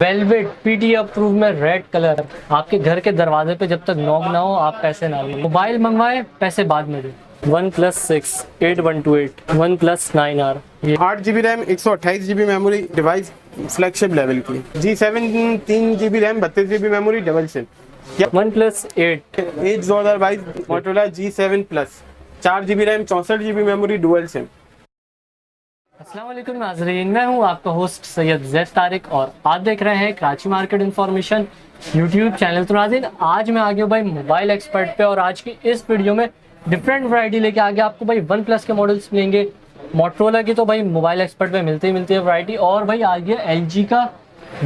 Velvet PT approve में red colour. आपके घर के दरवाजे पे जब तक नॉक ना हो आप पैसे ना लो। मोबाइल मंगवाए पैसे बाद में दो। OnePlus 6 8128 OnePlus 9R। ये 8 GB RAM 128 GB memory device flagship level की। G7 3 GB RAM 32 GB memory double SIM. OnePlus 8 Edge 2022 Motorola G7 plus 4 GB RAM 64 GB memory dual SIM. अस्सलाम वालेकुम नाज़रीन, मैं हूं आपका होस्ट सैयद जैद तारिक और आप देख रहे हैं Karachi market information YouTube channel. तो नाज़रीन आज मैं आ गया भाई मोबाइल एक्सपर्ट पे और आज की इस वीडियो में डिफरेंट वैरायटी लेके आ गया। आपको भाई OnePlus के मॉडल्स मिलेंगे, मोटरोला की तो भाई मोबाइल एक्सपर्ट पे मिलती है वैरायटी। और भाई आ गया LG का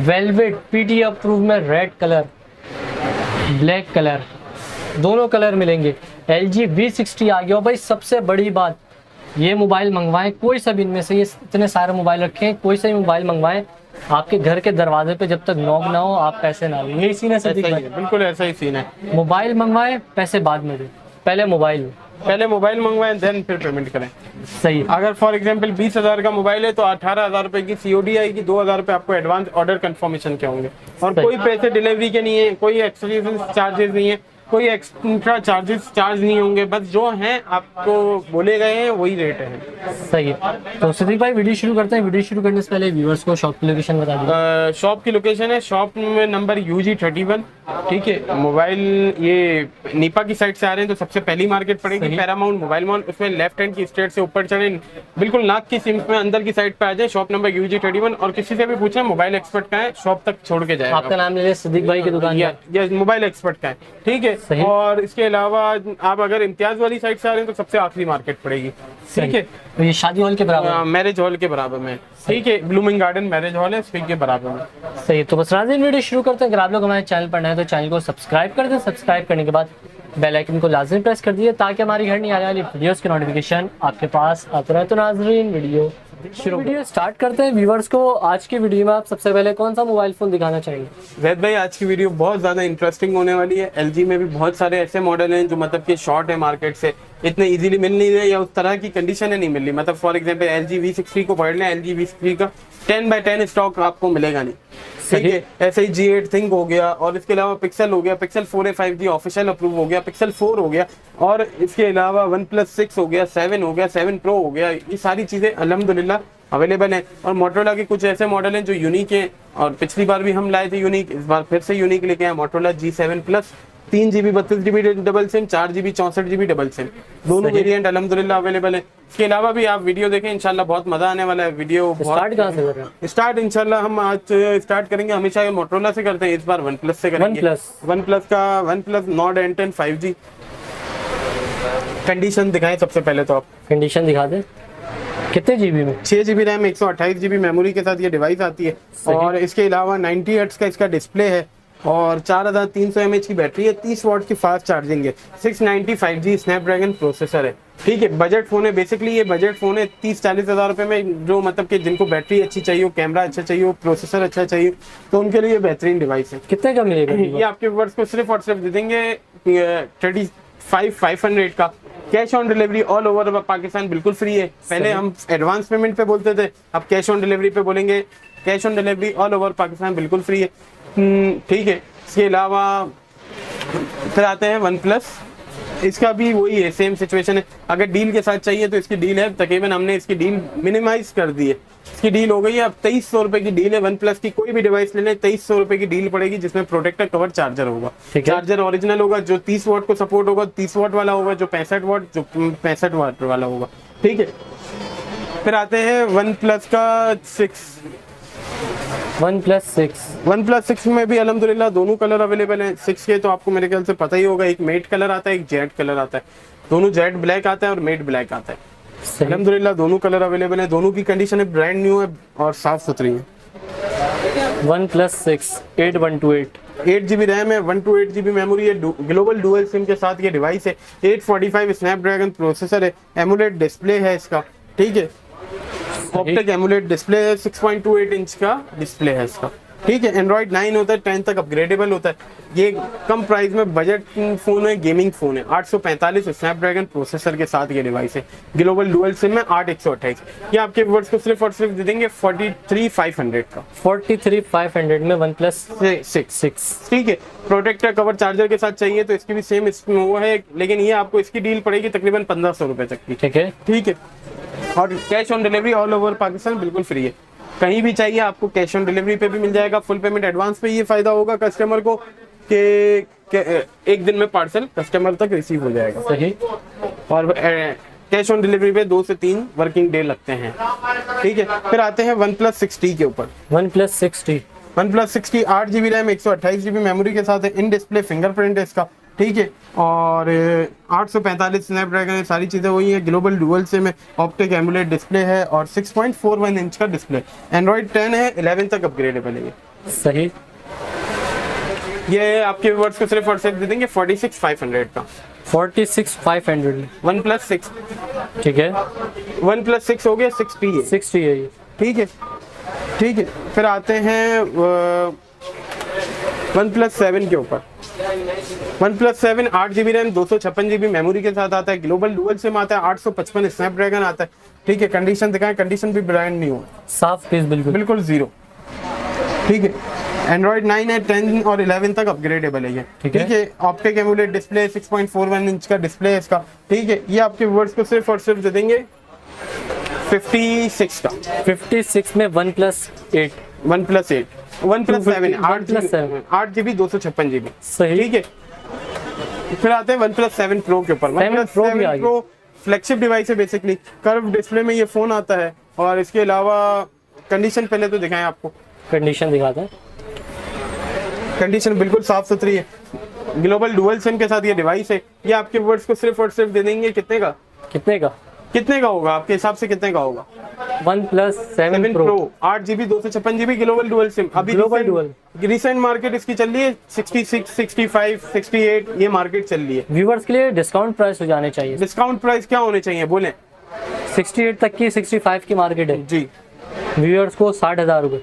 वेलवेट पीटी अप्रूव में रेड कलर ब्लैक कलर दोनों कलर मिलेंगे। LG V60 आ गया भाई। सबसे बड़ी बात, ये मोबाइल मंगवाएं कोई सा भी इनमें से, ये इतने सारे मोबाइल रखे हैं, कोई सा भी मोबाइल मंगवाएं आपके घर के दरवाजे पे जब तक नॉक ना हो आप पैसे ना लो। यही सीन है सदी भाई। बिल्कुल ऐसा ही सीन है। मोबाइल मंगवाएं पैसे बाद में दो, पहले मोबाइल लो। पहले मोबाइल मंगवाएं देन फिर पेमेंट करें। सही। अगर फॉर एग्जांपल 20,000 का मोबाइल है तो 18,000 रुपए की COD आएगी, 2,000 रुपए आपको एडवांस ऑर्डर कंफर्मेशन के होंगे और कोई पैसे डिलीवरी के नहीं है, कोई एक्स्ट्रा चार्जेस नहीं है, कोई एक्स्ट्रा चार्ज नहीं होंगे। बस जो हैं आपको बोले गए हैं वही रेट है। सही है। तो सिद्दीक भाई वीडियो शुरू करते हैं। वीडियो शुरू करने से पहले व्यूअर्स को शॉप की लोकेशन बता दीजिए। शॉप की लोकेशन है, शॉप में नंबर UG31। ठीक है, मोबाइल ये नीपा की साइड से आ रहे हैं तो सबसे पहली मार्केट पड़ेगी पैरामाउंट मोबाइल मॉल। उसमें लेफ्ट हैंड की स्ट्रेट से ऊपर चढ़े, बिल्कुल नाक की सिम्स में अंदर की साइड पे आ जाए। शॉप नंबर UG31 और किसी से भी पूछे मोबाइल एक्सपर्ट का है, शॉप तक छोड़ के जाए। आपका नाम ले लिया सिद्दीक भाई की दुकान या मोबाइल एक्सपर्ट का है। ठीक है, और इसके अलावा आप अगर इम्तियाज वाली साइड से आ रहे हैं तो सबसे आखिरी मार्केट पड़ेगी। ठीक है, तो ये शादी हॉल के बराबर, मैरिज हॉल के बराबर में। ठीक है, ब्लूमिंग गार्डन मैरिज हॉल है, उसके बराबर में। सही। तो बस नाज़रीन वीडियो शुरू करते हैं। अगर आप लोग हमारे चैनल पर नए हैं तो चैनल को सब्सक्राइब कर दें। सब्सक्राइब करने के बाद बेल आइकन को लाजमी प्रेस कर दीजिए ताकि हमारी घर नहीं आने वाली वीडियोस की नोटिफिकेशन आपके पास आता रहे। तो नाज़रीन वीडियो स्टार्ट करते हैं। व्यूअर्स को आज की वीडियो में आप सबसे पहले कौन सा मोबाइल फोन दिखाना चाहेंगे? वैद भाई आज की वीडियो बहुत ज़्यादा इंटरेस्टिंग होने वाली है। LG में भी बहुत सारे ऐसे मॉडल हैं जो मतलब कि शॉर्ट है मार्केट से, इतने इजीली मिल नहीं रहे या उस तरह की कंडीशन नहीं मिल रही। मतलब फॉर एग्जांपल LG V60 को पढ़ लें, LG V60 का 10/10 स्टॉक आपको मिलेगा नहीं। ठीक है, ऐसे ही G8 थिंक हो गया और इसके अलावा पिक्सल हो गया, pixel 4a 5G official approve हो गया, पिक्सल 4 हो गया और इसके अलावा OnePlus 6 हो गया, 7 हो गया, 7 Pro हो गया। ये सारी चीज़ें अल्हम्दुलिल्लाह अवेलेबल हैं। और मोटरोला के कुछ ऐसे मॉडल हैं जो यूनिक हैं और पिछली बार भी हम लाए थे यूनिक, इस बार फिर से यूनिक लेके आए। Motorola G7 plus 3 GB 32 GB double SIM, 4 GB 64 GB double SIM, दोनों वेरिएंट अल्हम्दुलिल्लाह अवेलेबल है। इसके अलावा भी आप वीडियो देखें, इंशाल्लाह बहुत मजा आने वाला है। वीडियो स्टार्ट कहाँ से कर रहे हैं? स्टार्ट इंशाल्लाह हम आज स्टार्ट करेंगे, हमेशा मोटरोला से करते हैं, इस बार OnePlus से करेंगे। OnePlus Nord N10 5G। Condition दिखाएं सबसे पहले तो आप कंडीशन दिखा दें। कितने GB में? 6 GB रैम 128 GB मेमोरी के साथ ये डिवाइस आती है और इसके अलावा 90 हर्ट्ज का इसका डिस्प्ले है और 4300 mAh की बैटरी है, 30 वाट की फास्ट चार्जिंग है, 690 5G स्नैपड्रैगन प्रोसेसर है। ठीक है, बजट फोन है, बेसिकली ये बजट फोन है 30-40 हज़ार रुपए में, जो मतलब कि जिनको बैटरी अच्छी चाहिए, कैमरा अच्छा चाहिए, प्रोसेसर अच्छा चाहिए, तो उनके लिए बेहतरीन डिवाइस है। कितने का मिलेगा ये आपके व्यूअर्स को सिर्फ और सिर्फ दे देंगे 35,500 का। Cash on delivery all over Pakistan बिल्कुल फ्री है। पहले हम एडवांस पेमेंट पे बोलते थे, अब कैश ऑन डिलीवरी पे बोलेंगे। Cash on delivery all over Pakistan बिल्कुल फ्री है। ठीक है, इसके अलावा फिर आते हैं OnePlus। इसका भी वही है, सेम सिचुएशन है। अगर डील के साथ चाहिए तो इसकी डील है, तकरीबन हमने इसकी डील मिनिमाइज कर दी है। इसकी डील हो गई है अब 2300 रुपए की डील है। OnePlus की कोई भी डिवाइस ले लें 2300 रुपए की डील पड़ेगी, जिसमें प्रोटेक्टर कवर चार्जर होगा। चार्जर ओरिजिनल होगा, जो 30 वाट को सपोर्ट होगा 30 वाट वाला होगा, जो 65 वाट जो 65 वाट वाला होगा। ठीक है, फिर आते हैं OnePlus का 6। OnePlus 6 में भी अल्हम्दुलिल्लाह दोनों कलर अवेलेबल हैं। 6 के तो आपको मेरे ख्याल से पता ही होगा, एक मेट कलर आता है, एक जेट कलर आता है। दोनों जेट ब्लैक आता है और मेट ब्लैक आता है। अल्हम्दुलिल्लाह दोनों कलर अवेलेबल है, दोनों की कंडीशन है ब्रांड न्यू है और साफ सुथरी है। OnePlus 6 8128 8 GB रैम है, 128 GB मेमोरी है, ग्लोबल डुअल सिम के साथ ये डिवाइस है। 845 स्नैपड्रैगन प्रोसेसर है, एमोलेड डिस्प्ले है इसका। ठीक है, ऑप्टिक एमुलेट डिस्प्ले है, 6.28 इंच का डिस्प्ले है इसका। ठीक है। एंड्रॉइड 9 होता है, 10 तक अपग्रेडेबल होता है। ये कम प्राइस में बजट फोन है, गेमिंग फोन है। 845 स्नैपड्रैगन प्रोसेसर के साथ ये डिवाइस है। ग्लोबल डुअल सिम में 8/128। ये आपके व्यूअर्स को सिर्फ और सिर्फ दे देंगे 43,500 का। 43,500 में वन प्लस 6। ठीक है। प्रोटेक्टर कवर चार्जर के साथ चाहिए तो इसकी भी सेम वो है, लेकिन ये आपको इसकी डील पड़ेगी तकरीबन 1500 रुपए तक की। ठीक है। ठीक है। और cash on delivery all over Pakistan बिल्कुल फ्री है। कहीं भी चाहिए आपको कैश ऑन डिलीवरी पे भी मिल जाएगा। फुल पेमेंट एडवांस पे ये फायदा होगा कस्टमर को कि एक दिन में पार्सल कस्टमर तक रिसीव हो जाएगा। सही। और कैश ऑन डिलीवरी पे 2 से 3 वर्किंग डे लगते हैं। ठीक है। फिर आते हैं OnePlus 6T के ऊपर। OnePlus 6T। OnePlus 6T 8GB RAM 128GB memory के साथ है। इन डिस्प्ले फिंगरप्रिंट है इसका। ठीक है। और 845 स्नैपड्रैगन है, सारी चीज़ें वही है। ग्लोबल डुअल सिम है, ऑप्टिक एमुलेट डिस्प्ले है और 6.41 इंच का डिस्प्ले। एंड्रॉइड 10 है, 11 तक अपग्रेडेबल है। सही। ये आपके व्यूअर्स को सिर्फ और सिर्फ दे देंगे 46,500 का। 46,500 OnePlus 6। ठीक है। OnePlus 6 हो गया, 6T है। 6T है ये। ठीक है। ठीक है। फिर आते हैं OnePlus 7 के ऊपर। OnePlus 7 8GB RAM 256GB memory के साथ आता है। ग्लोबल डुअल सिम आता है। 855 स्नैपड्रैगन आता है। ठीक है। कंडीशन दिखाएं, कंडीशन भी ब्रांड नहीं हो, साफ पीस बिल्कुल बिल्कुल जीरो। ठीक है। एंड्रॉइड 9 है, 10 और 11 तक अपग्रेडेबल है ये। ठीक है। ऑप्टिक एमुलेट डिस्प्ले, 6.41 इंच का डिस्प्ले है इसका। ठीक है। ये आपके व्यूअर्स को सिर्फ और सिर्फ दे देंगे 56 का। 56 में OnePlus 8। OnePlus 8 OnePlus 7 OnePlus 7 8GB 256GB। सही। ठीक है। फिर आते हैं OnePlus 7 Pro के ऊपर। OnePlus 7 Pro फ्लैगशिप डिवाइस है बेसिकली। कर्व डिस्प्ले में ये फोन आता है और इसके अलावा कंडीशन पहले तो दिखाएं आपको। कंडीशन दिखाते हैं। कंडीशन बिल्कुल साफ सुथरी है। ग्लोबल डुअल सिम के साथ ये डिवाइस है। ये आपके वर्ड्स को सिर्फ और सिर्फ दे देंगे कितने का? कितने का होगा आपके हिसाब से? कितने का होगा? OnePlus 7 Pro 8GB 256GB global dual SIM. अभी रिसेंट मार्केट इसकी चल रही है 66, 65, 68 ये मार्केट चल रही है। व्यूवर्स के लिए डिस्काउंट प्राइस हो जाने चाहिए। डिस्काउंट प्राइस क्या होने चाहिए बोले? 68 तक की, 65 की मार्केट है जी। व्यूअर्स को 60,000 रुपए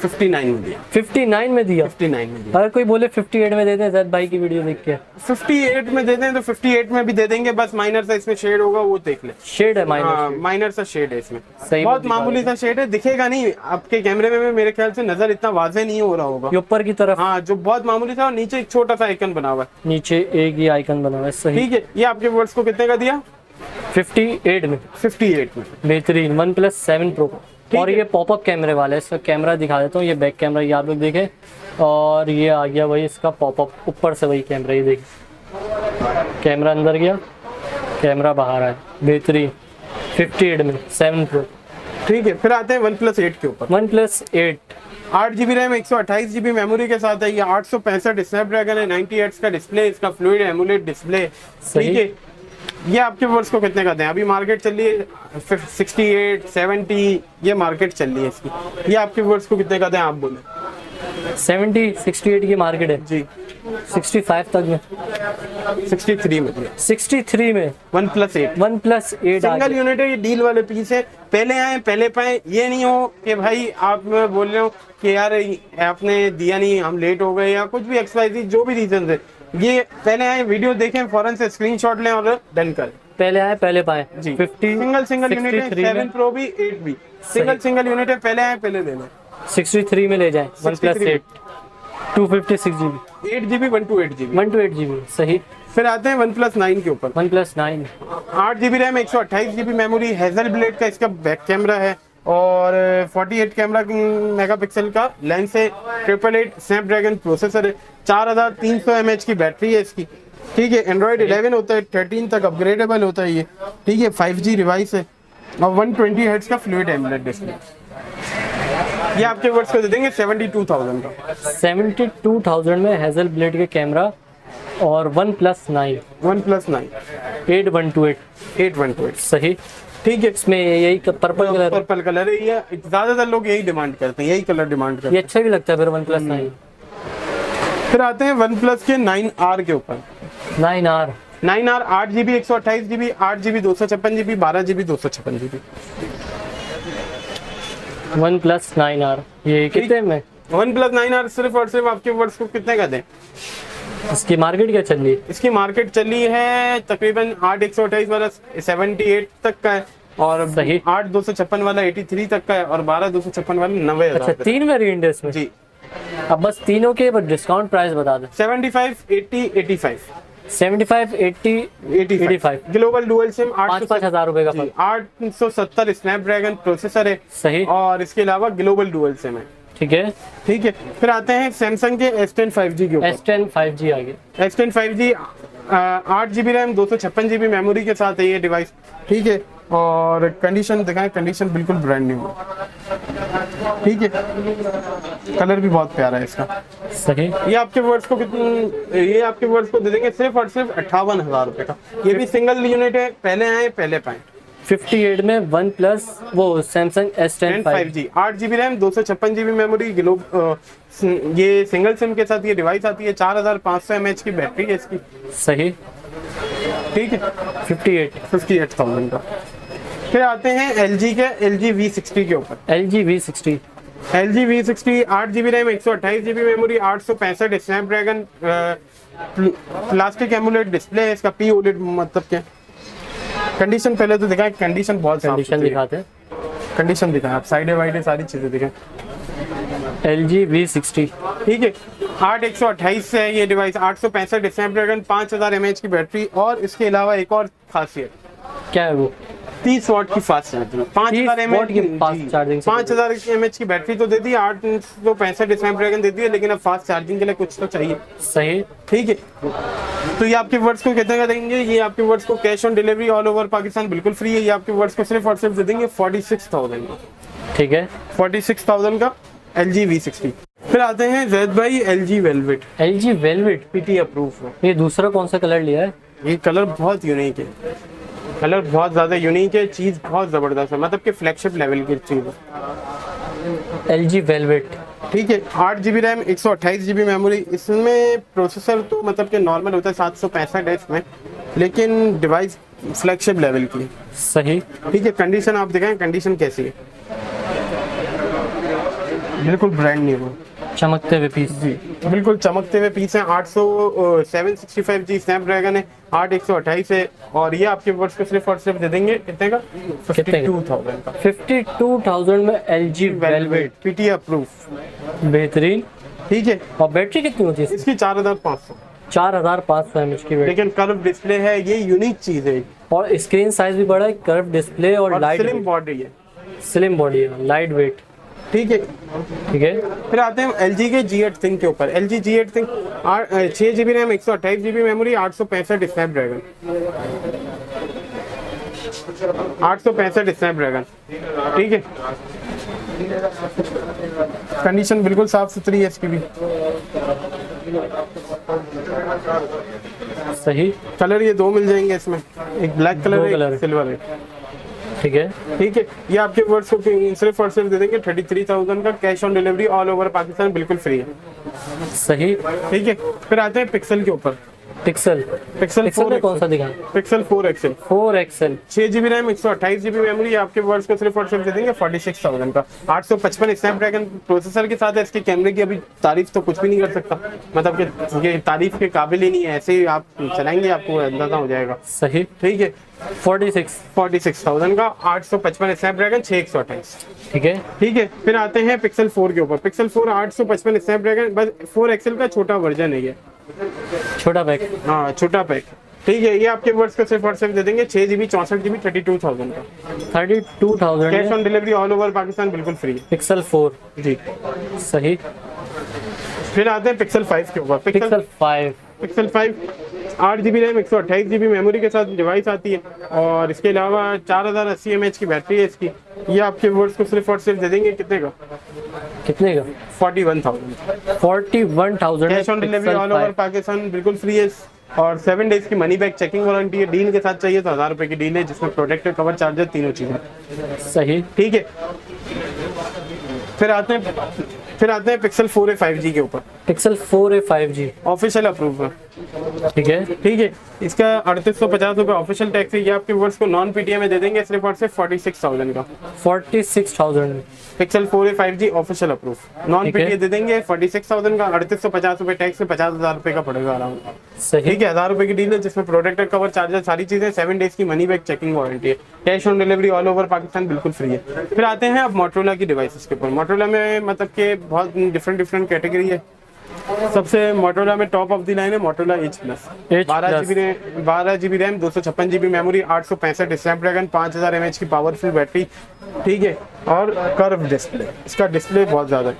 59 में दिया। 59 में दिया। 59 में दिया। अगर कोई बोले 58 में दे दें, जैद भाई की वीडियो देख के 58 में दे दें तो 58 में भी दे देंगे। बस माइनर सा इसमें शेड होगा, वो देख ले। शेड है माइनर। माइनर सा शेड है इसमें। सही। बहुत मामूली सा शेड है, दिखेगा नहीं आपके कैमरे में। मेरे ख्याल से नजर इतना वाज़ेह नहीं हो रहा होगा। ये ऊपर की तरफ, हाँ, जो बहुत मामूली था। और नीचे एक छोटा सा आइकन बना हुआ है। नीचे एक ही आइकन बना हुआ है। सही। ठीक है। ये आपके वर्ड्स को कितने का दिया? 58 में। 58 में। बेहतरीन OnePlus 7 Pro। और ये पॉपअप कैमरे वाला है। इसका कैमरा दिखा देता हूँ। ये बैक कैमरा ये आप लोग देखें, और ये आ गया वही इसका पॉपअप, ऊपर से वही कैमरा। ये देखिए, कैमरा अंदर गया, कैमरा बाहर आया। बेहतरीन 58 में 7 Pro। ठीक है। फिर आते हैं OnePlus 8 के ऊपर। OnePlus 8 8GB RAM 128GB memory के साथ है। ये 865 स्नैपड्रैगन है। 90 हर्ट्ज का डिस्प्ले, इसका फ्लूइड एमुलेट डिस्प्ले। ठीक है। ये आपके वर्ड्स को कितने का दें? अभी मार्केट चल रही है 68, 70 ये मार्केट चल रही है इसकी। ये आपके वर्ड्स को कितने का दें आप बोले? 70, 68 की मार्केट है जी। 65 तक में, 63 में दिया। 63 में OnePlus 8 OnePlus 8 सिंगल यूनिट है। ये डील वाले पीस है। पहले आए पहले पाए। ये नहीं हो कि भाई आप बोल रहे हो कि यार आपने दिया नहीं, हम लेट हो गए, या कुछ भी XYZ जो भी रीजन है। ये पहले आए, वीडियो देखें, फौरन से स्क्रीनशॉट लें और डन करें। पहले आए पहले पाए जी। 50 सिंगल यूनिट है। 7 Pro भी 8 भी सिंगल यूनिट है। पहले आए पहले ले लें। 63 में ले जाएं OnePlus 8 256GB 8GB 128GB 128GB। सही। फिर आते हैं OnePlus 9 के ऊपर। OnePlus 9 8GB RAM 128GB memory. Hazel blade का इसका बैक कैमरा है और 48 कैमरा मेगापिक्सल का लेंस है। 888 स्नैपड्रैगन प्रोसेसर है। 4300 mAh की बैटरी है इसकी। ठीक है। एंड्रॉइड 11 होता है, 13 तक अपग्रेडेबल होता है ये। ठीक है। 5G डिवाइस है और 120 हर्ट्ज का फ्लूइड एमुलेट डिस्प्ले। ये आपके वर्ड्स को दे देंगे 72,000 का। 72,000 में हेजल ब्लेड के कैमरा और OnePlus 9 8128। सही। ठीक है। इसमें यही पर्पल कलर है। ये ज्यादातर लोग यही डिमांड करते हैं, यही कलर डिमांड करते हैं। ये अच्छा भी लगता है फिर OnePlus 9। फिर आते हैं OnePlus के 9R के ऊपर। 9R 8GB 128GB 8GB 256GB 12GB 256GB। OnePlus 9R ये कितने में? वन प्लस 9R सिर्फ और सिर्फ आपके वर्ड्स को कितने का दें? इसकी मार्केट क्या चल रही है? इसकी मार्केट चली है तकरीबन 8/128 वाला 78 तक का है, और सही। 8/256 वाला 83 तक का है, और 12/256 वाला 90,000। अच्छा, 3 वेरिएंट है इसमें जी। अब बस तीनों के डिस्काउंट प्राइस बता दें। 75, 80, 85। 75, 80, 85 ग्लोबल डुअल सिम 5-5 हजार रुपए का फर्क। 870 स्नैपड्रैगन प्रोसेसर है। सही। और इसके अलावा ग्लोबल डुअल सिम है। ठीक है। ठीक है, फिर आते हैं सैमसंग के S10 5G के ऊपर। S10 5G आ गया। S10 5G 8GB RAM 256GB memory के साथ है ये डिवाइस। ठीक है, और कंडीशन दिखाएं, कंडीशन बिल्कुल ब्रांड न्यू है। ठीक है, कलर भी बहुत प्यारा है इसका। सही। ये आपके वर्ड्स को कितने, ये आपके वर्ड्स को दे देंगे सिर्फ और सिर्फ 58,000 रुपए का। ये भी सिंगल यूनिट है, पहले आए पहले पाए। 58 में वन प्लस वो Samsung S10 5G 8GB RAM 256GB memory, ये सिंगल सिम के साथ ये डिवाइस आती है। 4500 mAh की बैटरी है इसकी। सही। ठीक है, 58,000 का। फिर आते हैं LG के LG V60 के ऊपर। LG V60 8GB RAM 128GB memory, 865 Snapdragon plastic AMOLED display है इसका, POLED मतलब क्या। कंडीशन पहले तो दिखाएं, कंडीशन बहुत साफ कंडीशन सुथरी है। दिखाते हैं। कंडीशन दिखाएं आप, साइड वाइड सारी चीजें दिखाएं। LG V60 ठीक है, 8/128 है ये डिवाइस, 865 स्नैपड्रैगन, 5000 mAh की बैटरी, और इसके अलावा एक और खासियत, क्या है वो? 30 वाट की फास्ट चार्जिंग, 5000 watt की fast charging से 5000 mAh की बैटरी तो दे दी, 865 स्नैपड्रैगन दे दिए, लेकिन अब फास्ट चार्जिंग के लिए कुछ तो चाहिए। सही। ठीक है, तो ये आपके वर्ड्स को कितने का देंगे? ये आपके वर्ड्स को cash on delivery all over Pakistan बिल्कुल फ्री है। ये आपके वर्ड्स को सिर्फ और सिर्फ दे देंगे 46,000 का। ठीक है। 46,000 का LG V60। फिर आते हैं जैद भाई LG velvet. LG Velvet PT approve है। ये दूसरा कौन सा कलर लिया है? ये कलर बहुत यूनिक है, कलर बहुत ज्यादा यूनिक है, चीज बहुत जबरदस्त है, मतलब कि फ्लैगशिप लेवल की चीज है। LG Velvet। ठीक है, 8GB रैम 128GB मेमोरी, इसमें प्रोसेसर तो मतलब कि नॉर्मल होता है 765 इसमें, लेकिन डिवाइस फ्लैगशिप लेवल की है। सही। ठीक है, कंडीशन आप दिखाएं, कंडीशन कैसी है? बिल्कुल ब्रांड न्यू है, चमकते हुए पीस। जी बिल्कुल चमकते हुए पीस है। 765G स्नैपड्रैगन है, 8/128 है, और ये आपके वर्ड्स को सिर्फ और सिर्फ दे देंगे कितने का? 52,000 का। 52,000 में LG Velvet PT अप्रूव, बेहतरीन। ठीक है, और बैटरी कितनी होती है? इसकी 4500, 4500 mAh की बैटरी, लेकिन कर्व डिस्प्ले है, ये यूनिक चीज है, और स्क्रीन साइज भी बड़ा है, कर्व डिस्प्ले और लाइट स्लिम बॉडी है। स्लिम बॉडी है, लाइट वेट। ठीक है, ठीक है। फिर आते हैं LG के G8 Think के ऊपर। LG G8 Think 6GB RAM 128GB memory, 865 Snapdragon, 865 Snapdragon. ठीक है, कंडीशन बिल्कुल साफ सुथरी है इसकी भी। सही। कलर ये दो मिल जाएंगे इसमें, एक ब्लैक कलर है, कलर एक सिल्वर है। ठीक है। ठीक है, ये आपके वर्ड्स को सिर्फ और सिर्फ दे देंगे 33,000 का, cash on delivery all over Pakistan बिल्कुल फ्री है। सही। ठीक है, फिर आते हैं पिक्सल के ऊपर। पिक्सल पिक्सल में कौन सा दिखा? Pixel 4 XL 4XL 6GB RAM 128GB memory, आपके वर्ड्स को सिर्फ और सिर्फ दे देंगे 46,000 का। 855 स्नैपड्रैगन प्रोसेसर के साथ है। इसके कैमरे की अभी तारीफ तो कुछ भी नहीं कर सकता, मतलब कि ये तारीफ के काबिल ही नहीं है, ऐसे ही आप चलाएंगे आपको अंदाजा हो जाएगा। सही। ठीक है, 46,000 का 855 स्नैपड्रैगन 6/128। ठीक है। ठीक है, फिर आते हैं पिक्सल 4 के ऊपर। पिक्सल 4 855 स्नैपड्रैगन, बस 4 XL का छोटा वर्जन है ये, छोटा पैक। हाँ छोटा पैक। ठीक है, ये आपके वर्ड्स को सिर्फ और सिर्फ दे देंगे 6GB 64GB 32,000 का, 32,000 cash on delivery all over Pakistan बिल्कुल फ्री है। पिक्सल 4। जी। सही। फिर आते हैं पिक्सल 5 के ऊपर। Pixel 5 8GB RAM 128GB memory के साथ डिवाइस आती है, और इसके अलावा 4080 mAh की बैटरी है इसकी। ये आपके वर्ड्स को सिर्फ और सिर्फ दे देंगे कितने का? कितने का? 41,000। 41,000 cash on delivery all over Pakistan बिल्कुल फ्री है, और 7 डेज की मनी बैक चेकिंग वारंटी है। डील के साथ चाहिए तो 1000 रुपए की डील है, जिसमें प्रोटेक्टर कवर चार्जर तीनों चीजें। सही। ठीक है, फिर आते हैं पिक्सल 4a 5G के ऊपर। Pixel 4a 5G official approve है। ठीक है। ठीक है, इसका 3850 रुपये ऑफिशियल टैक्स है। ये आपके व्यूअर्स को नॉन पीटीएम में दे देंगे सिर्फ और सिर्फ 46,000 का। 46,000 pixel 4a 5G official approve non ठीक है। पीटीएम दे देंगे 46,000 का। 3850 रुपये टैक्स में 50,000 रुपये का पड़ेगा आराम। सही। ठीक है, 1000 रुपये की डील है जिसमें प्रोटेक्टर कवर, चार्जर, सारी चीजें, 7 डेज की मनी बैक चेकिंग वारंटी है। Cash on delivery all over Pakistan बिल्कुल फ्री है। फिर आते हैं अब मोटरोला की डिवाइसेस के ऊपर। मोटरोला में मतलब कि बहुत डिफरेंट कैटेगरी है। सबसे मोटरोला में टॉप ऑफ द लाइन है Motorola H plus. 12 GB RAM, 256 GB memory, 865 Snapdragon, 5000 mAh की पावरफुल बैटरी। ठीक है, और कर्व डिस्प्ले, इसका डिस्प्ले बहुत ज्यादा है।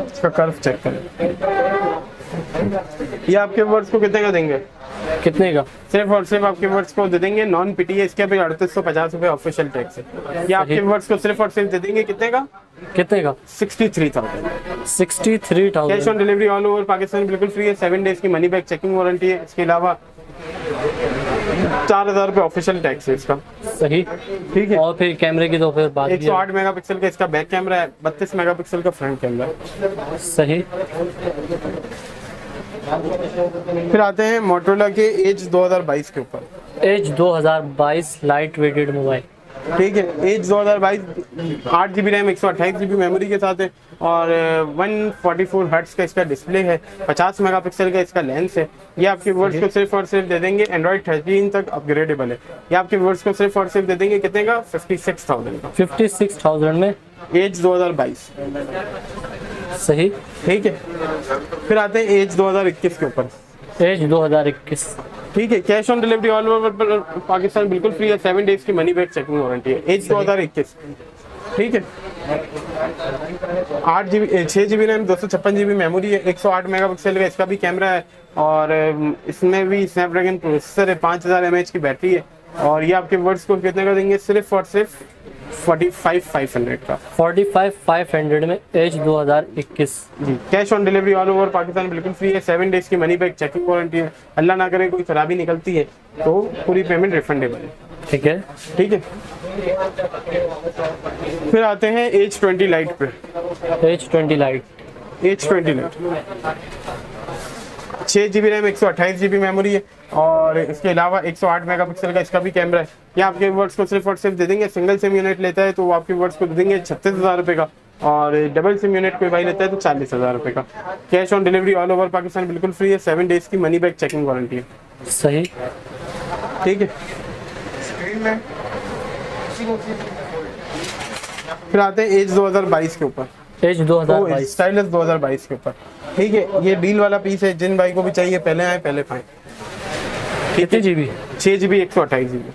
इसका कर्व चेक करें। ये आपके वर्ड्स को कितने का देंगे? कितने का? सिर्फ और सिर्फ आपके वर्ड्स को दे देंगे नॉन पीटी है। इसके भी 3850 रुपये ऑफिशियल टैक्स है। ये आपके वर्ड्स को सिर्फ और सिर्फ दे देंगे कितने का? कितने का? 63,000। 63,000। Cash on delivery all over Pakistan बिल्कुल फ्री है। 7 डेज की मनी बैक चेकिंग वारंटी है। इसके अलावा 4,000 रुपये ऑफिशियल टैक्स है इसका। सही। ठीक है, और फिर कैमरे की तो फिर बात ही है। 108 मेगापिक्सल का इसका बैक कैमरा है, 32 मेगापिक्सल का फ्रंट कैमरा है। सही। फिर आते हैं मोटरोला के एज 2022 के ऊपर। Edge 2022 light weighted mobile. ठीक है, Edge 2022 8 GB RAM, 128 GB memory के साथ है और 144 हर्ट्ज का इसका डिस्प्ले है, 50 मेगापिक्सल का इसका लेंस है। ये आपके व्यूअर्स को सिर्फ और सिर्फ दे देंगे एंड्रॉइड 13 तक अपग्रेडेबल है। ये आपके व्यूअर्स को सिर्फ और सिर्फ दे देंगे कितने का? 56,000 का। 56,000 में एज 2022। सही। ठीक है, फिर आते हैं एज 2021 के ऊपर। एज 2021। ठीक है, cash on delivery all over Pakistan बिल्कुल फ्री है। 7 डेज की मनी बैक चेकिंग वारंटी है। एज 2021। ठीक है, 6 GB रैम, 256 GB मेमोरी है, 108 मेगापिक्सल का इसका भी कैमरा है और इसमें भी स्नैपड्रैगन प्रोसेसर है, 5000 mAh की बैटरी है। और ये आपके वर्ड्स को कितने का देंगे? सिर्फ और सिर्फ 45,500 का। 45,500 में एज 2021 जी। Cash on delivery all over Pakistan बिल्कुल फ्री है। 7 डेज की मनी बैक चेकिंग वारंटी है। अल्लाह ना करे कोई खराबी निकलती है तो पूरी पेमेंट रिफंडेबल है। ठीक है। ठीक है, फिर आते हैं एज 20 लाइट पे। Edge 20 lite. Edge 20 lite 6 GB RAM, 128 GB memory है और इसके अलावा 108 मेगापिक्सल का इसका भी कैमरा है। ये आपके वर्ड्स को सिर्फ और सिर्फ दे देंगे। सिंगल सिम यूनिट लेता है तो वो आपके वर्ड्स को दे देंगे 36,000 रुपये का और डबल सिम यूनिट कोई भाई लेता है तो 40,000 रुपये का। Cash on delivery all over Pakistan बिल्कुल फ्री है। 7 डेज की मनी बैक चेकिंग वारंटी है। सही। ठीक है, फिर आते हैं एज 2022 के ऊपर। एज 2022। स्टाइलस 2022 के ऊपर। ठीक है, ये डील वाला पीस है। जिन भाई को भी चाहिए पहले आए पहले पाए। कितने GB? 6 GB 128 GB।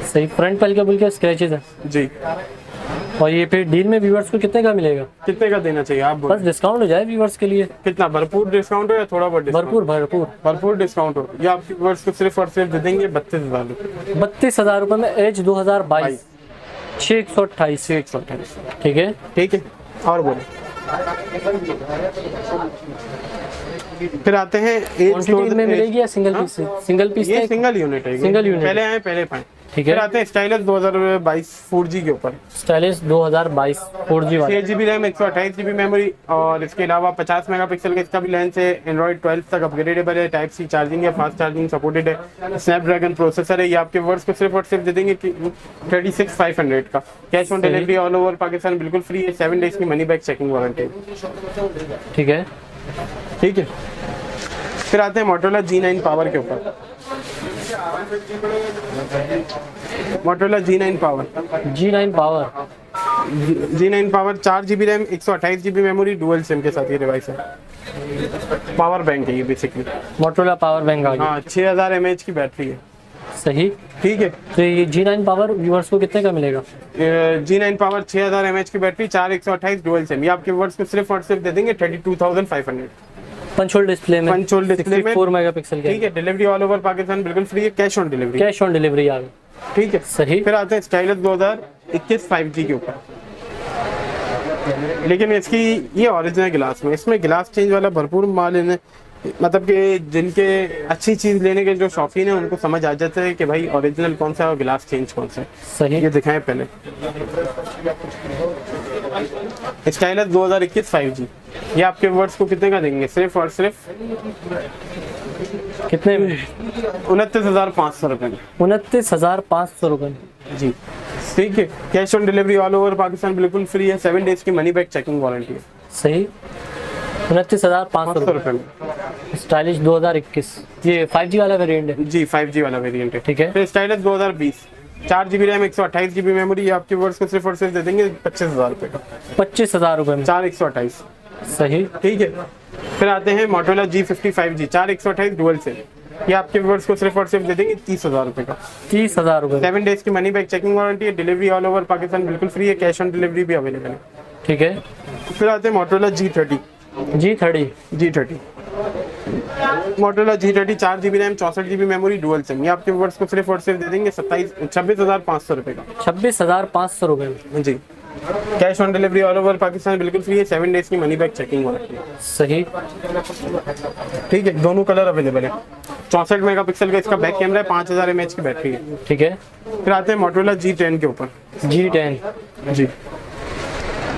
सही। फ्रंट पैनल के बोल के स्क्रैचेस है। जी। और ये फिर डील में व्यूअर्स को कितने का मिलेगा? कितने का देना चाहिए आप बोलो? बस डिस्काउंट हो जाए व्यूअर्स के लिए। कितना? भरपूर डिस्काउंट हो या थोड़ा बहुत डिस्काउंट? भरपूर भरपूर भरपूर डिस्काउंट हो। ये आपके व्यूअर्स को सिर्फ और सिर्फ दे देंगे 32,000 रुपये। 32,000 रुपये में एज 2022 6,128। 6,128। ठीक है। ठीक है, और बोलो। फिर आते हैं एज क्वांटिटी में मिलेगी या सिंगल पीस? सिंगल पीस ये सिंगल यूनिट है। Single unit. पहले आए पहले पाए। ठीक फिर है। आते हैं स्टाइलस 2022 4G के ऊपर। स्टाइलिश 2022 4G वाला। 6 GB रैम, 128 GB मेमोरी और इसके अलावा 50 मेगापिक्सल का इसका भी लेंस है। एंड्रॉइड 12 तक अपग्रेडेबल है। टाइप सी चार्जिंग है, फास्ट चार्जिंग सपोर्टेड है। स्नैपड्रैगन प्रोसेसर है। ये आपके वर्ड्स को सिर्फ और सिर्फ दे देंगे 36,500 का। Cash on delivery all over Pakistan बिल्कुल फ्री है। 7 डेज की मनी बैक चेकिंग वारंटी। ठीक है। ठीक है, फिर आते हैं मोटरोला G9 पावर के ऊपर। Motorola G9 power. G9 power. G9 power 4 GB RAM, 128 GB memory, dual SIM के साथ ये डिवाइस है। पावर बैंक है ये बेसिकली। मोटरोला पावर बैंक आ गया। हाँ, 6000 mAh की बैटरी है। सही। ठीक है, तो ये G9 पावर व्यूअर्स को कितने का मिलेगा? G9 पावर 6000 mAh की बैटरी, 4 128 डुअल सिम। ये आपके व्यूअर्स को सिर्फ और सिर्फ दे देंगे 32,500। पंचोल डिस्प्ले में। पंचोल डिस्प्ले में 64 मेगापिक्सल ठीक है, डिलीवरी ऑल ओवर पाकिस्तान बिल्कुल फ्री है। Cash on delivery. Cash on delivery आ गई। ठीक है, सही। फिर आते हैं स्टाइलस 2021 5G के ऊपर। लेकिन इसकी ये ओरिजिनल गिलास में, इसमें गिलास चेंज वाला भरपूर माल इन्हें मतलब कि जिनके अच्छी चीज लेने के जो शौकीन है उनको समझ आ जाता है कि भाई ओरिजिनल कौन सा है और ग्लास चेंज कौन सा है। सही। ये दिखाएं पहले, स्टाइलस 2021 5G, ये आपके वर्ड्स को कितने का देंगे? सिर्फ और सिर्फ कितने में? 29,500 रुपए में। 29,500 रुपये। जी ठीक है। Cash on delivery all over Pakistan बिल्कुल फ्री है, 7 डेज की मनी बैक चेकिंग वारंटी है। सही। 29,500 रुपए में स्टाइलिश 2021, ये 5G वाला वेरिएंट है। जी 5G वाला वेरिएंट है। ठीक है। फिर stylus 2020 4GB RAM 128GB memory, ये आपके वर्ड्स को सिर्फ और सिर्फ दे देंगे 25,000 रुपए का। 25,000 रुपये में। 4 128। सही। ठीक है। फिर आते हैं Motorola G50 5G 4 128 dual SIM, ये आपके व्यूअर्स को सिर्फ और सिर्फ दे देंगे 30,000 रुपए का। 30,000 रुपये। 7 डेज की मनी बैक चेकिंग वारंटी है, डिलीवरी ऑल ओवर पाकिस्तान बिल्कुल फ्री है, कैश ऑन डिलीवरी भी अवेलेबल है। ठीक है। फिर आते हैं Motorola G30 Motorola G30 4GB RAM 64GB memory dual SIM, ये आपके व्यूअर्स को सिर्फ और सिर्फ दे देंगे 26,500 रुपए का। 26,500 रुपये में। जी cash on delivery all over Pakistan बिल्कुल फ्री है, 7 डेज की मनी बैक चेकिंग वारंटी है। सही। ठीक है। दोनों कलर अवेलेबल है। 64 मेगापिक्सल का इसका बैक कैमरा है, 5000 mAh की बैटरी है। ठीक है। फिर आते हैं मोटोरोला G10 के ऊपर। G10 जी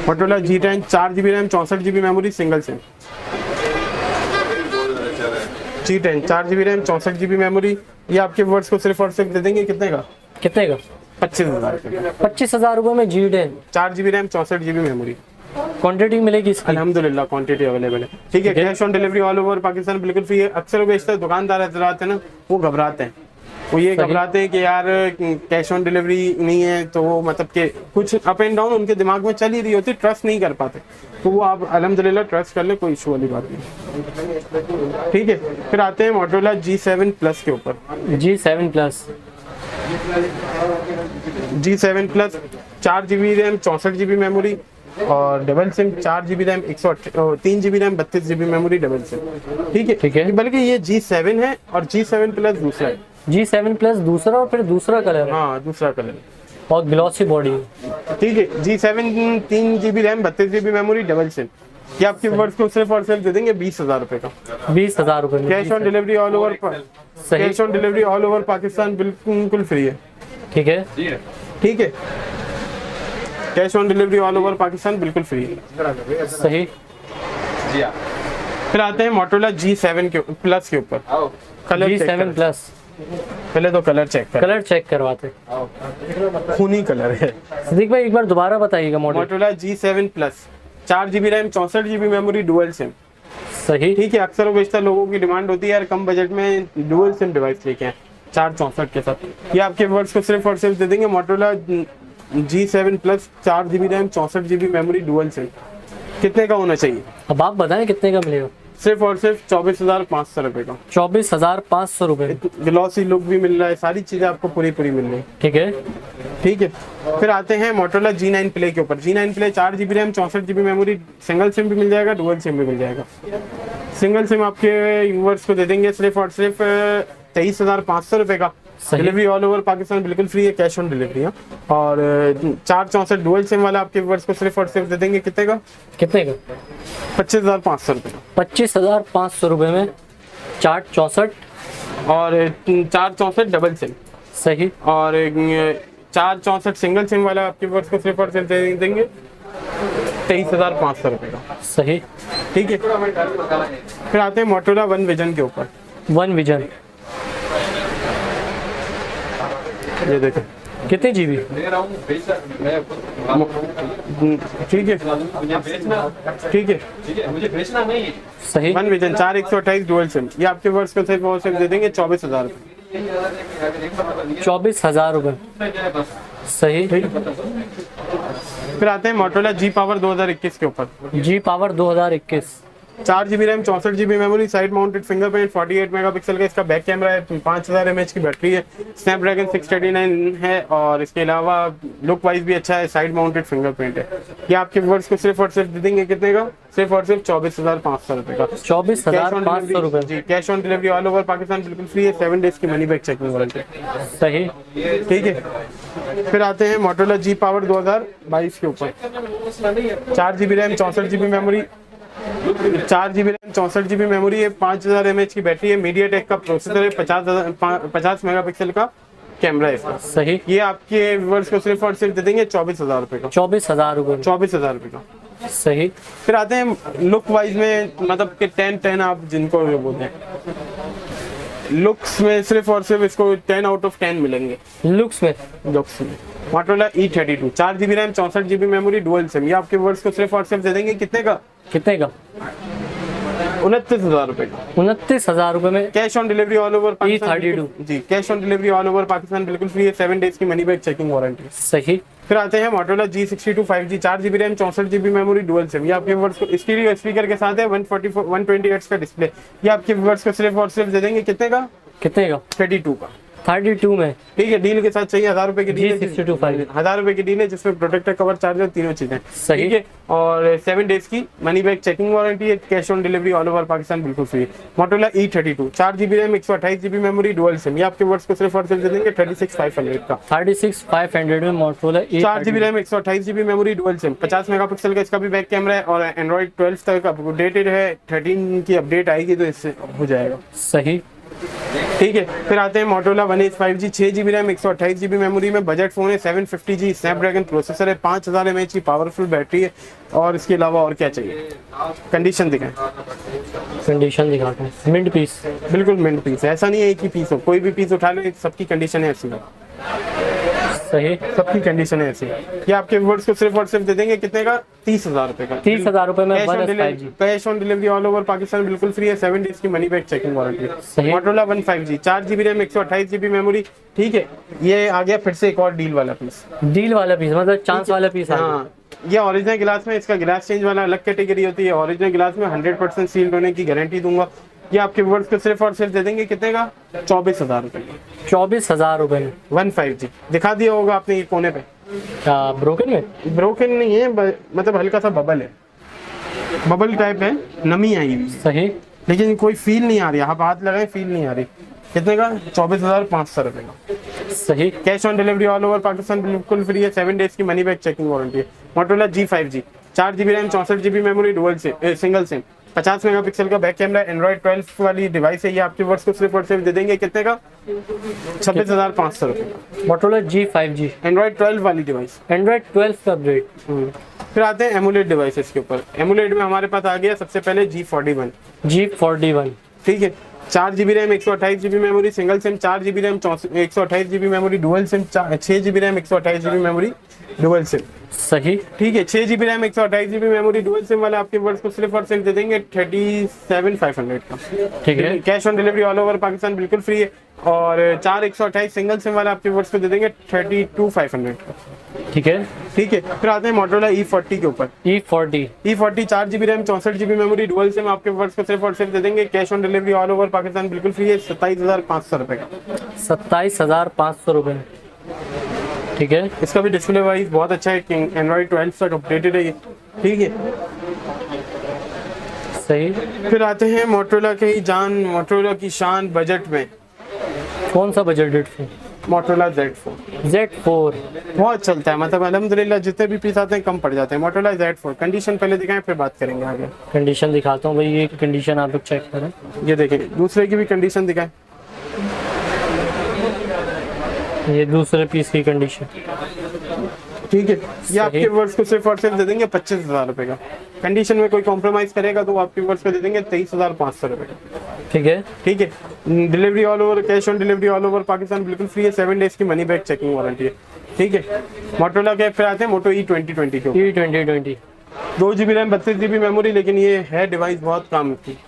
Motorola G10 4GB RAM 64GB memory single SIM. G10 4GB RAM 64GB memory, ये आपके वर्ड्स को सिर्फ और सिर्फ दे देंगे कितने का? कितने का? 25,000 रुपए का। 25,000 रुपये में G10 4GB RAM 64GB memory. Quantity मिलेगी इसकी? अल्हम्दुलिल्लाह क्वांटिटी अवेलेबल है। ठीक है। Cash on delivery all over Pakistan बिल्कुल फ्री है। अक्सर बेशतर दुकानदार हजरात हैं ना, वो घबराते हैं, वो ये घबराते हैं कि यार कैश ऑन डिलीवरी नहीं है, तो वो मतलब कि कुछ अप एंड डाउन उनके दिमाग में चल ही रही होती, ट्रस्ट नहीं कर पाते। तो वो आप अल्हम्दुलिल्लाह ट्रस्ट कर ले, कोई इशू वाली बात नहीं। ठीक है। फिर आते हैं मोटोरोला G7 प्लस के ऊपर। G7 plus G7 plus 4GB RAM 64GB memory और double SIM, 4GB RAM 3GB RAM 32GB memory double SIM. ठीक है। ठीक है। बल्कि ये G7 है और G7 प्लस दूसरा है। G7 प्लस दूसरा और फिर दूसरा कलर है हाँ दूसरा कलर और ग्लॉसी बॉडी। ठीक है। G7 3GB RAM 32GB memory double SIM, ये आपके वर्ड्स को सिर्फ और सिर्फ दे देंगे 20,000 रुपए का। 20,000 रुपये में। Cash on delivery all over सही। Cash on delivery all over Pakistan बिल्कुल फ्री है। ठीक है। ठीक है। Cash on delivery all over Pakistan बिल्कुल फ्री है। सही। फिर आते हैं मोटोरोला G7 के प्लस के ऊपर। कलर G7 प्लस, पहले तो कलर चेक कर, कलर चेक करवाते। खूनी कलर है। सिद्दीक भाई एक बार दोबारा बताइएगा model. Motorola G7 plus 4GB RAM 64GB memory dual SIM. सही। ठीक है। अक्सर व बेशतर लोगों की डिमांड होती है यार कम बजट में डुअल सिम डिवाइस लेके आए 464 के साथ, ये आपके वर्ड्स को सिर्फ और सिर्फ दे देंगे Motorola G7 plus 4GB RAM 64GB memory dual SIM. कितने का होना चाहिए? अब आप बताएं कितने का मिलेगा? सिर्फ और सिर्फ 24,500 रुपए का। 24,500 रुपये। ग्लॉसी लुक भी मिल रहा है, सारी चीजें आपको पूरी पूरी मिल रही है। ठीक है। ठीक है। फिर आते हैं मोटोरोला G9 प्ले के ऊपर। G9 play 4GB RAM 64GB memory, single SIM भी मिल जाएगा, डुअल सिम भी मिल जाएगा। सिंगल सिम आपके यूवर्स को दे देंगे सिर्फ और सिर्फ 23,500 रुपए का। डिलीवरी ऑल ओवर पाकिस्तान बिल्कुल फ्री है, कैश ऑन डिलीवरी है। और 464 डुअल सिम वाला आपके व्यूअर्स को सिर्फ और सिर्फ दे देंगे कितने का? कितने का? 25,500 रुपए का। 25,500 रुपये में 464 और 464 डबल सिम। सही। और 464 सिंगल सिम वाला आपके व्यूअर्स को सिर्फ और सिर्फ दे देंगे 23,500 रुपए का। सही। ठीक है। फिर आते हैं मोटोरोला वन विजन के ऊपर। वन विजन ये देखें कितने जीबी? ठीक है। ठीक है। सही। वन विजन 4 128 डुअल सिम, ये आपके वर्ड्स को सिर्फ और सिर्फ दे देंगे 24,000 रुपए। 24,000 रुपये। सही। फिर आते हैं मोटोरोला G पावर 2021 के ऊपर। G power 2021 4GB RAM 64GB memory, side mounted fingerprint, 48 megapixel का इसका बैक कैमरा है, 5000 mAh की बैटरी है, स्नैपड्रैगन 639 है और इसके अलावा लुक वाइज भी अच्छा है, साइड माउंटेड फिंगरप्रिंट है। ये आपके व्यूअर्स को सिर्फ और सिर्फ दे देंगे कितने का? सिर्फ और सिर्फ 24,500 रुपए का। 24,500 रुपये। जी cash on delivery all over Pakistan बिल्कुल फ्री है, 7 डेज की मनी बैक चेकिंग वारंटी। सही। ठीक है। फिर आते हैं मोटोरोला G पावर 2022 के ऊपर। 4GB RAM 64GB memory, 4 GB RAM 64 GB memory है, 5000 mAh की बैटरी है, मीडियाटेक का प्रोसेसर है, 50 मेगापिक्सल का कैमरा है इसका। सही। ये आपके व्यूअर्स को सिर्फ और सिर्फ दे देंगे 24,000 रुपए का। 24,000 रुपये में। 24,000 रुपए का। सही। फिर आते हैं लुक वाइज में, मतलब कि 10 आप जिनको बोलते हैं, लुक्स में सिर्फ और सिर्फ इसको 10 आउट ऑफ 10 मिलेंगे लुक्स में। लुक्स में। Motorola E32 4 GB RAM 64 GB memory dual SIM, ये आपके वर्ड्स को सिर्फ और सिर्फ दे देंगे कितने का? कितने का? 29,000 रुपए का। 29,000 रुपये में। Cash on delivery all over Pakistan. E32 जी, cash on delivery all over Pakistan बिल्कुल फ्री है, 7 डेज की मनी बैक चेकिंग वारंटी। सही। फिर आते हैं Motorola G62 5G 4 GB RAM 64 GB memory dual SIM, ये आपके व्यूअर्स को स्टीरियो स्पीकर के साथ है, 120 हर्ट्ज का डिस्प्ले, ये आपके व्यूअर्स को सिर्फ और सिर्फ दे देंगे कितने का? कितने का? 32 का। 32 में। ठीक है, डील के साथ चाहिए 1000 रुपए की डील है, G62 5G 1000 रुपए की डील है जिसमें प्रोटेक्टर कवर चार्जर तीनों चीजें। सही। ठीक है, और 7 डेज की मनी बैक चेकिंग वारंटी है, cash on delivery all over Pakistan बिल्कुल free. Motorola E32 4 GB RAM 128 GB memory dual SIM, ये आपके वर्ड्स को सिर्फ और सिर्फ दे देंगे 36,500 का। 36,500 में Motorola 4 GB RAM 128 GB memory dual SIM, 50 megapixel का इसका भी बैक कैमरा है, और एंड्रॉइड 12 तक अपडेटेड है, 13 की अपडेट आएगी तो इससे हो जाएगा। सही। ठीक है, फिर आते हैं Motorola One Edge 5G 6 GB RAM 128 GB memory में, बजट फोन है, 750G स्नैपड्रैगन प्रोसेसर है, 5000 mAh की पावरफुल बैटरी है, और इसके अलावा और क्या चाहिए? कंडीशन दिखाएं। कंडीशन दिखाते हैं। Mid piece. बिल्कुल मिंट पीस है, ऐसा नहीं है एक ही पीस हो, कोई भी पीस उठा लो, सबकी कंडीशन है ऐसी है, सही। सबकी कंडीशन है ऐसी। ये आपके व्यूअर्स को सिर्फ और सिर्फ दे देंगे कितने का? 30,000 रुपए का। 30,000 रुपये में One Edge 5G। Cash on delivery all over Pakistan बिल्कुल फ्री है, 7 डेज की मनी बैक चेकिंग वारंटी। सही। Motorola One 5G 4 GB RAM 128 GB memory. ठीक है, ये आ गया फिर से एक और डील वाला पीस। डील वाला पीस मतलब चांस वाला पीस आ गया। हाँ, ये ओरिजिनल गिलास में, इसका गिलास चेंज वाला अलग कैटेगरी होती है, ओरिजिनल गिलास में 100% सील्ड होने की गारंटी दूंगा। ये आपके व्यूअर्स को सिर्फ और सिर्फ दे देंगे कितने का? 24,000 रुपए का। 24,000 रुपये में। One 5G दिखा दिया होगा आपने ये कोने पे, क्या ब्रोकन में? ब्रोकन नहीं है, मतलब हल्का सा बबल है, बबल टाइप है, नमी आई हुई, सही। लेकिन कोई फील नहीं आ रही, आप हाथ लगाए फील नहीं आ रही। कितने का? 24,500 रुपए का। सही। Cash on delivery all over Pakistan बिल्कुल फ्री है, 7 डेज की मनी बैक चेकिंग वारंटी है। Motorola G5G 4 GB RAM 64 GB memory dual SIM single SIM, 50 megapixel का बैक कैमरा, एंड्रॉइड 12 वाली डिवाइस है, ये आपके वर्ष को सिर्फ और सिर्फ दे देंगे कितने का? 26,500 रुपए का। Motorola G5G एंड्रॉइड 12 वाली डिवाइस। एंड्रॉइड 12 का अपडेट। फिर आते हैं एमुलेट डिवाइसेस के ऊपर। एमुलेट में हमारे पास आ गया सबसे पहले G41। G41। ठीक है, 4 GB RAM 128 GB memory single SIM, 4 GB RAM 128 GB memory dual SIM, 6 GB RAM 128 GB memory dual SIM. सही। ठीक है, 6 GB RAM 128 GB memory dual SIM वाले आपके वर्ड्स को सिर्फ और सिर्फ दे देंगे 37,500 का। ठीक है। Cash on delivery all over Pakistan बिल्कुल फ्री है, और 4 128 सिंगल सिम वाले आपके वर्ड्स को दे देंगे 32,500 का। ठीक है। ठीक है, फिर आते हैं Motorola E40 के ऊपर। E40 4 GB RAM 64 GB memory dual SIM आपके वर्ड्स को सिर्फ और सिर्फ दे देंगे, cash on delivery all over Pakistan बिल्कुल फ्री है, 27,500 रुपए का। 27,500 रुपये में। ठीक है। इसका भी डिस्प्ले वाइज बहुत अच्छा है, एंड्रॉइड 12 तक अपडेटेड है ये। ठीक है, सही। फिर आते हैं Motorola के ही जान, Motorola की शान बजट में, कौन सा budget rate phone? Motorola Z4 Z4 बहुत चलता है, मतलब अल्हम्दुलिल्लाह जितने भी पीस आते हैं कम पड़ जाते हैं। Motorola Z4 कंडीशन पहले दिखाएं फिर बात करेंगे आगे। कंडीशन दिखाता हूँ भाई, ये कंडीशन आप लोग चेक करें। ये देखें, दूसरे की भी कंडीशन दिखाएं। ये दूसरे पीस की कंडीशन। ठीक है, ये आपके वर्ष को सिर्फ और सिर्फ दे देंगे 25,000 रुपए का। कंडीशन में कोई कॉम्प्रोमाइज करेगा तो आपके वर्ष को दे देंगे 23,500 रुपए का। ठीक है। ठीक है, delivery all over, cash on delivery all over Pakistan बिल्कुल फ्री है, 7 डेज की मनी बैक चेकिंग वारंटी है। ठीक है, Motorola के फिर आते हैं Moto E2020 के ऊपर। E2020 2 GB RAM 32 GB memory, लेकिन ये है डिवाइस बहुत काम की,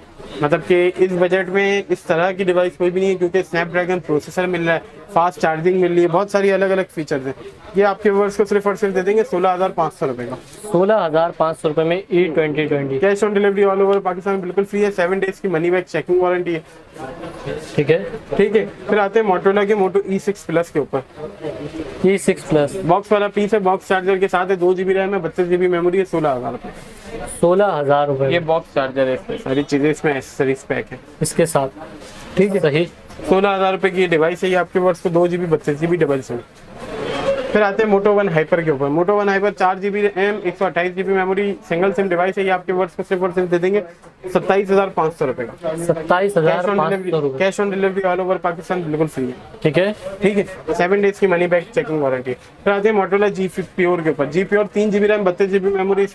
मतलब कि इस बजट में इस तरह की डिवाइस कोई भी नहीं है, क्योंकि स्नैपड्रैगन प्रोसेसर मिल रहा है, फास्ट चार्जिंग मिल रही है, बहुत सारी अलग अलग फीचर्स हैं। ये आपके व्यूअर्स को सिर्फ और सिर्फ दे देंगे 16,500 रुपए का। 16,500 रुपये में E2020। Cash on delivery all over Pakistan बिल्कुल फ्री है, 7 डेज की मनी बैक चेकिंग वारंटी है। ठीक है। ठीक है, फिर आते हैं Motorola के Moto E6 Plus के ऊपर। E6 Plus बॉक्स वाला पीस है, बॉक्स चार्जर के साथ है, 2 GB रैम है, 32 GB मेमोरी है, 16,000 रुपए। 16,000 रुपये ये बॉक्स चार्जर है, इसमें सारी चीजें, इसमें एसेसरीज पैक है इसके साथ। ठीक है, सही। 16,000 रुपए की डिवाइस है ये आपके वर्ष को, 2 GB 32 GB डबल सिम। फिर आते हैं मोटो वन हाइपर के ऊपर। Moto one hyper 4 GB RAM 128 GB memory, single SIM device है। ये आपके वर्ष को सिर्फ और सिर्फ दे देंगे 27,500 रुपए का। 27,500 रुपए। Cash on delivery all over Pakistan बिल्कुल फ्री है। ठीक है, ठीक है, 7 डेज की मनी बैक चेकिंग वारंटी। फिर आते हैं मोटोरोला G प्योर के ऊपर। G pure 3 GB RAM 32 GB memory,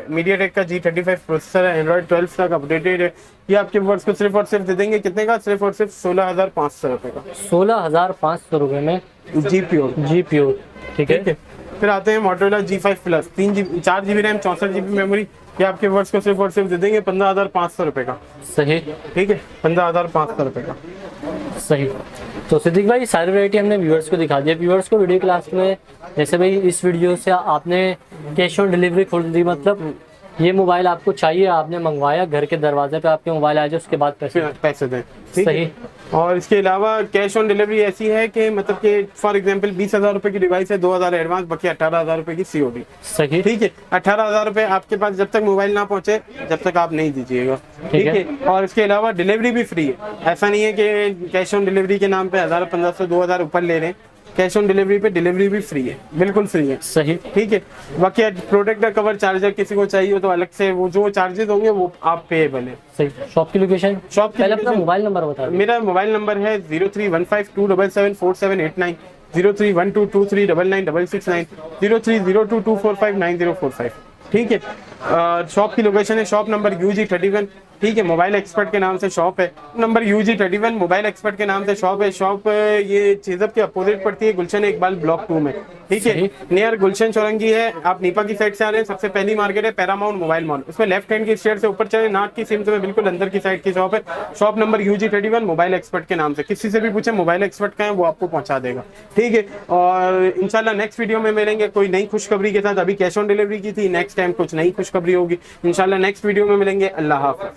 MediaTek का G35 प्रोसेसर है, एंड्रॉइड 12 तक अपडेटेड है। ये आपके वर्ष को सिर्फ और सिर्फ दे देंगे कितने का? सिर्फ और सिर्फ 16,500 रुपए का। 16,500 रुपए में G प्योर। जी प्योर। ठीक है, फिर आते हैं Motorola G5 plus 4 GB RAM 64 GB memory. ये आपके वर्ष को सिर्फ और सिर्फ दे देंगे 15,500 रुपए का। सही। ठीक है, 15,500 रुपए का। सही। तो सिद्दीक भाई सारी वैरायटी हमने व्यूअर्स को दिखा दिया। व्यूअर्स को वीडियो क्लास में जैसे भाई इस वीडियो से आपने कैश ऑन डिलीवरी खोल दी, मतलब ये मोबाइल आपको चाहिए, आपने मंगवाया, घर के दरवाजे पे आपके मोबाइल आ जाए, उसके बाद पैसे दें। ठीक सही। है? और इसके अलावा कैश ऑन डिलीवरी ऐसी है कि मतलब कि फॉर एग्जांपल 20,000 रुपए की डिवाइस है, 2,000 एडवांस, बाकी 18,000 रुपए की COD। सही। ठीक है, 18,000 रुपए आपके पास जब तक मोबाइल ना पहुंचे जब तक आप नहीं दीजिएगा। ठीक है। और इसके अलावा डिलीवरी भी फ्री है। ऐसा नहीं है कि कैश ऑन डिलीवरी के नाम पे 1,000, 1,500, 2,000 ऊपर ले रहे हैं। कैश ऑन डिलीवरी पे डिलीवरी भी फ्री है, बिल्कुल फ्री है। सही। ठीक है। बाकी प्रोडक्ट का कवर चार्जर किसी को चाहिए तो अलग से वो जो चार्जेस होंगे वो आप पेएबल है। सही। शॉप की लोकेशन? शॉप पहले अपना मोबाइल नंबर बता दो। मेरा मोबाइल नंबर है 0315277479, 031223996669, 030224599045। ठीक है। शॉप की लोकेशन है शॉप नंबर UG31। ठीक है, मोबाइल एक्सपर्ट के नाम से शॉप है। नंबर UG31 मोबाइल एक्सपर्ट के नाम से शॉप है। शॉप ये चीजब के अपोजिट पड़ती है, गुलशन इकबाल ब्लॉक 2 में। ठीक है, नियर गुलशन चौरंगी है। आप नीपा की साइड से आ रहे हैं, सबसे पहली मार्केट है पैरामाउंट मोबाइल मॉल, उसमें लेफ्ट हैंड की स्टेयर से ऊपर चले, नाक की सिम में बिल्कुल अंदर की साइड की शॉप है। Shop number UG31 mobile expert के नाम से। किसी से भी पूछे मोबाइल एक्सपर्ट का है, वो आपको पहुंचा देगा। ठीक है। और इंशाल्लाह नेक्स्ट वीडियो में मिलेंगे कोई नई खुशखबरी के साथ। अभी कैश ऑन डिलीवरी की थी, नेक्स्ट टाइम कुछ नई खुशखबरी होगी इंशाल्लाह। नेक्स्ट वीडियो में मिलेंगे। अल्लाह हाफ़िज़।